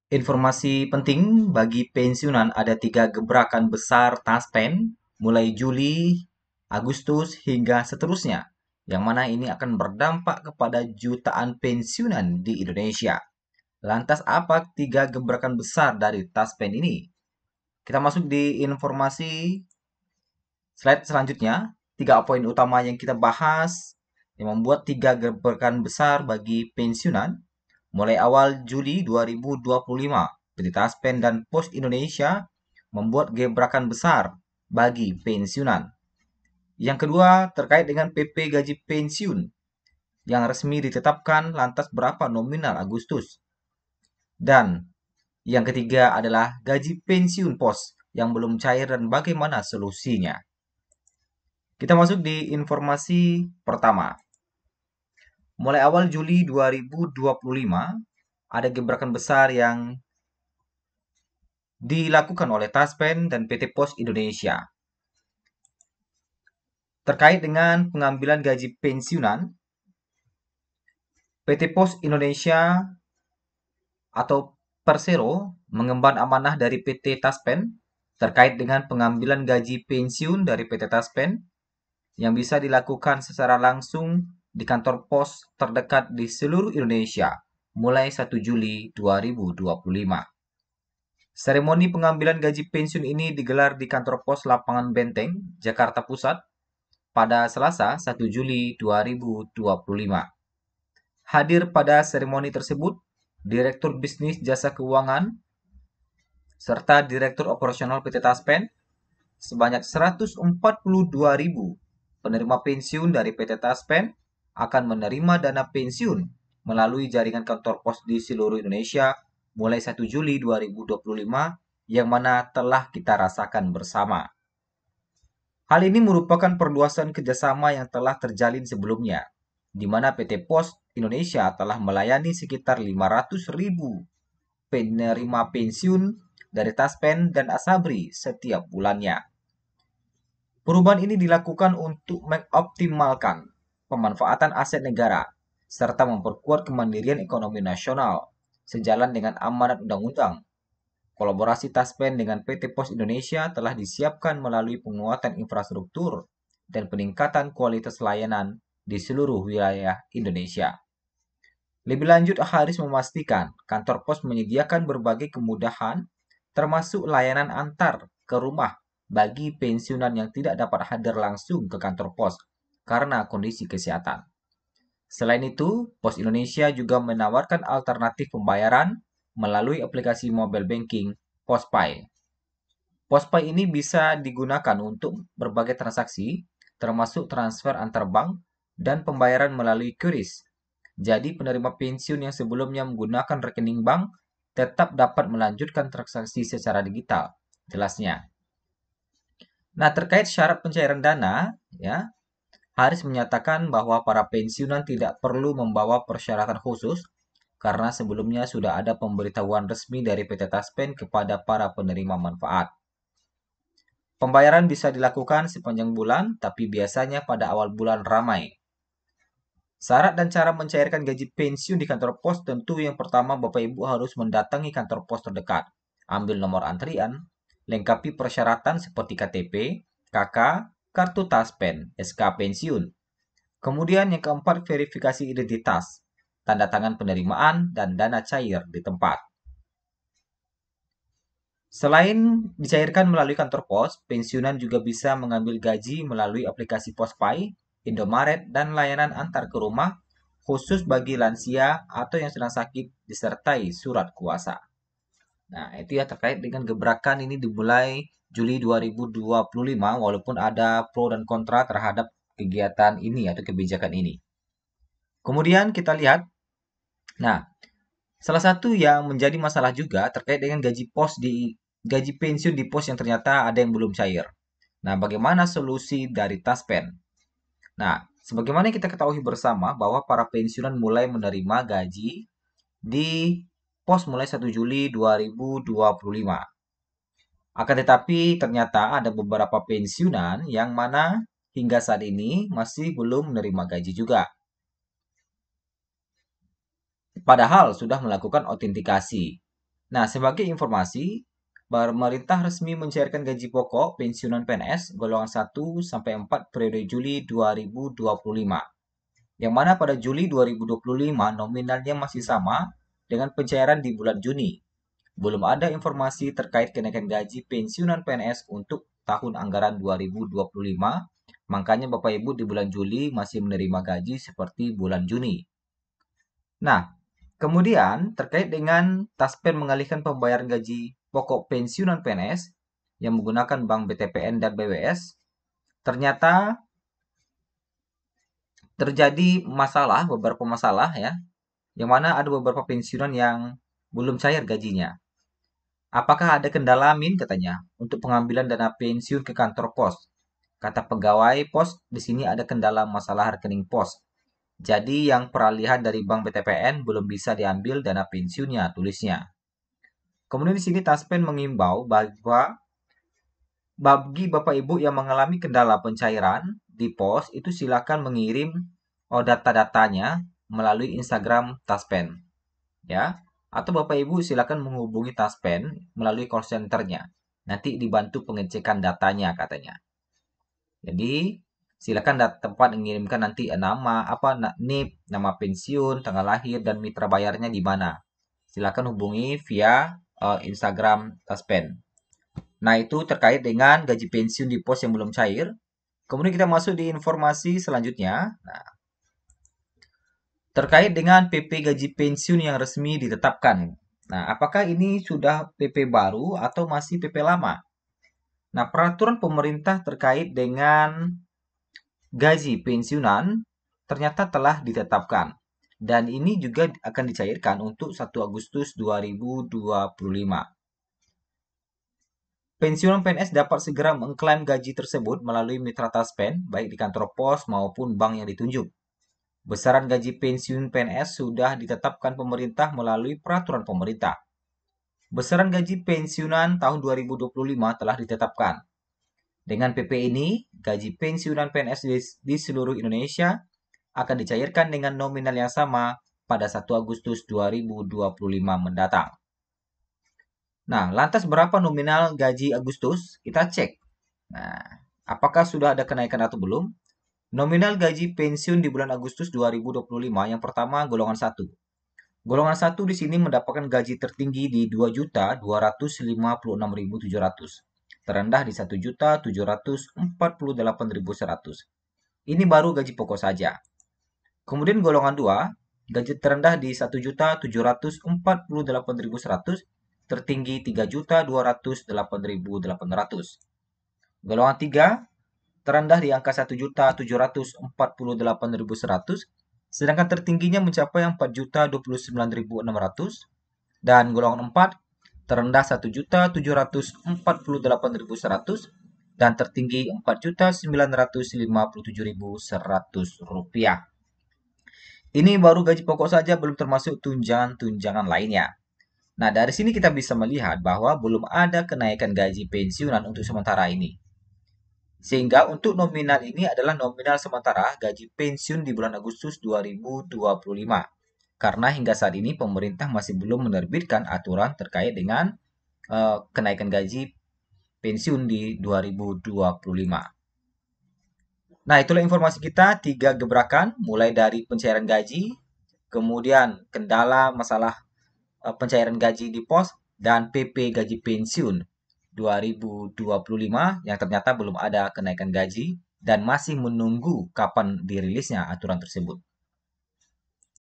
Informasi penting bagi pensiunan ada 3 gebrakan besar Taspen, mulai Juli, Agustus, hingga seterusnya, yang mana ini akan berdampak kepada jutaan pensiunan di Indonesia. Lantas apa 3 gebrakan besar dari Taspen ini? Kita masuk di informasi slide selanjutnya. 3 poin utama yang kita bahas yang membuat 3 gebrakan besar bagi pensiunan. Mulai awal Juli 2025, PT Taspen dan Pos Indonesia membuat gebrakan besar bagi pensiunan. Yang kedua, terkait dengan PP gaji pensiun yang resmi ditetapkan lantas berapa nominal Agustus. Dan yang ketiga adalah gaji pensiun pos yang belum cair dan bagaimana solusinya. Kita masuk di informasi pertama. Mulai awal Juli 2025, ada gebrakan besar yang dilakukan oleh Taspen dan PT Pos Indonesia. Terkait dengan pengambilan gaji pensiunan, PT Pos Indonesia atau Persero mengemban amanah dari PT Taspen terkait dengan pengambilan gaji pensiun dari PT Taspen yang bisa dilakukan secara langsung di kantor pos terdekat di seluruh Indonesia mulai 1 Juli 2025. Seremoni pengambilan gaji pensiun ini digelar di kantor pos Lapangan Benteng, Jakarta Pusat pada Selasa 1 Juli 2025. Hadir pada seremoni tersebut Direktur Bisnis Jasa Keuangan serta Direktur Operasional PT Taspen sebanyak 142.000 penerima pensiun dari PT Taspen akan menerima dana pensiun melalui jaringan kantor pos di seluruh Indonesia mulai 1 Juli 2025 yang mana telah kita rasakan bersama. Hal ini merupakan perluasan kerjasama yang telah terjalin sebelumnya, di mana PT Pos Indonesia telah melayani sekitar 500.000 penerima pensiun dari Taspen dan Asabri setiap bulannya. Perubahan ini dilakukan untuk mengoptimalkan pemanfaatan aset negara serta memperkuat kemandirian ekonomi nasional sejalan dengan amanat undang-undang. Kolaborasi Taspen dengan PT Pos Indonesia telah disiapkan melalui penguatan infrastruktur dan peningkatan kualitas layanan di seluruh wilayah Indonesia. Lebih lanjut, Haris memastikan kantor pos menyediakan berbagai kemudahan termasuk layanan antar ke rumah bagi pensiunan yang tidak dapat hadir langsung ke kantor pos karena kondisi kesehatan. Selain itu, Pos Indonesia juga menawarkan alternatif pembayaran melalui aplikasi mobile banking PosPay. PosPay ini bisa digunakan untuk berbagai transaksi, termasuk transfer antar bank dan pembayaran melalui QRIS. Jadi, penerima pensiun yang sebelumnya menggunakan rekening bank tetap dapat melanjutkan transaksi secara digital. Jelasnya. Nah, terkait syarat pencairan dana, ya, Haris menyatakan bahwa para pensiunan tidak perlu membawa persyaratan khusus karena sebelumnya sudah ada pemberitahuan resmi dari PT Taspen kepada para penerima manfaat. Pembayaran bisa dilakukan sepanjang bulan, tapi biasanya pada awal bulan ramai. Syarat dan cara mencairkan gaji pensiun di kantor pos tentu yang pertama Bapak Ibu harus mendatangi kantor pos terdekat. Ambil nomor antrian, lengkapi persyaratan seperti KTP, KK, kartu Taspen, SK pensiun. Kemudian yang keempat verifikasi identitas, tanda tangan penerimaan, dan dana cair di tempat. Selain dicairkan melalui kantor pos, pensiunan juga bisa mengambil gaji melalui aplikasi PosPay, Indomaret, dan layanan antar ke rumah khusus bagi lansia atau yang sedang sakit disertai surat kuasa. Nah, itu ya terkait dengan gebrakan ini dimulai Juli 2025 walaupun ada pro dan kontra terhadap kegiatan ini atau kebijakan ini. Kemudian kita lihat, nah, salah satu yang menjadi masalah juga terkait dengan gaji pensiun di pos yang ternyata ada yang belum cair. Nah, bagaimana solusi dari Taspen? Nah, sebagaimana kita ketahui bersama bahwa para pensiunan mulai menerima gaji di pos mulai 1 Juli 2025. Akan tetapi ternyata ada beberapa pensiunan yang mana hingga saat ini masih belum menerima gaji juga. Padahal sudah melakukan autentikasi. Nah, sebagai informasi, pemerintah resmi mencairkan gaji pokok pensiunan PNS golongan 1 sampai 4 periode Juli 2025. Yang mana pada Juli 2025 nominalnya masih sama dengan pencairan di bulan Juni. Belum ada informasi terkait kenaikan gaji pensiunan PNS untuk tahun anggaran 2025. Makanya Bapak Ibu di bulan Juli masih menerima gaji seperti bulan Juni. Nah, kemudian terkait dengan Taspen mengalihkan pembayaran gaji pokok pensiunan PNS yang menggunakan bank BTPN dan BWS, ternyata terjadi beberapa masalah ya, yang mana ada beberapa pensiunan yang belum cair gajinya. Apakah ada kendala Min katanya untuk pengambilan dana pensiun ke kantor pos? Kata pegawai pos, di sini ada kendala masalah rekening pos. Jadi yang peralihan dari bank BTPN belum bisa diambil dana pensiunnya, tulisnya. Kemudian di sini Taspen mengimbau bahwa bagi Bapak Ibu yang mengalami kendala pencairan di pos itu silakan mengirim data-datanya melalui Instagram Taspen, ya. Atau Bapak Ibu silakan menghubungi Taspen melalui call center-nya. Nanti dibantu pengecekan datanya katanya. Jadi silakan tempat mengirimkan nanti nama NIP, nama pensiun, tanggal lahir dan mitra bayarnya di mana. Silakan hubungi via Instagram Taspen. Nah, itu terkait dengan gaji pensiun di pos yang belum cair. Kemudian kita masuk di informasi selanjutnya. Nah, terkait dengan PP gaji pensiun yang resmi ditetapkan. Nah, apakah ini sudah PP baru atau masih PP lama? Nah, peraturan pemerintah terkait dengan gaji pensiunan ternyata telah ditetapkan. Dan ini juga akan dicairkan untuk 1 Agustus 2025. Pensiunan PNS dapat segera mengklaim gaji tersebut melalui mitra Taspen, baik di kantor pos maupun bank yang ditunjuk. Besaran gaji pensiun PNS sudah ditetapkan pemerintah melalui peraturan pemerintah. Besaran gaji pensiunan tahun 2025 telah ditetapkan. Dengan PP ini, gaji pensiunan PNS di seluruh Indonesia akan dicairkan dengan nominal yang sama pada 1 Agustus 2025 mendatang. Nah, lantas berapa nominal gaji Agustus? Kita cek. Nah, apakah sudah ada kenaikan atau belum? Nominal gaji pensiun di bulan Agustus 2025 yang pertama golongan 1. Golongan 1 di sini mendapatkan gaji tertinggi di 2.256.700. Terendah di 1.748.100. Ini baru gaji pokok saja. Kemudian golongan 2, gaji terendah di 1.748.100, tertinggi 3.208.800. Golongan 3, terendah di angka 1.748.100, sedangkan tertingginya mencapai 4.029.600. Dan golongan 4, terendah 1.748.100 dan tertinggi 4.957.100 rupiah. Ini baru gaji pokok saja, belum termasuk tunjangan-tunjangan lainnya. Nah, dari sini kita bisa melihat bahwa belum ada kenaikan gaji pensiunan untuk sementara ini. Sehingga untuk nominal ini adalah nominal sementara gaji pensiun di bulan Agustus 2025. Karena hingga saat ini pemerintah masih belum menerbitkan aturan terkait dengan kenaikan gaji pensiun di 2025. Nah, itulah informasi kita, 3 gebrakan, mulai dari pencairan gaji, kemudian kendala masalah pencairan gaji di pos, dan PP gaji pensiun 2025 yang ternyata belum ada kenaikan gaji dan masih menunggu kapan dirilisnya aturan tersebut.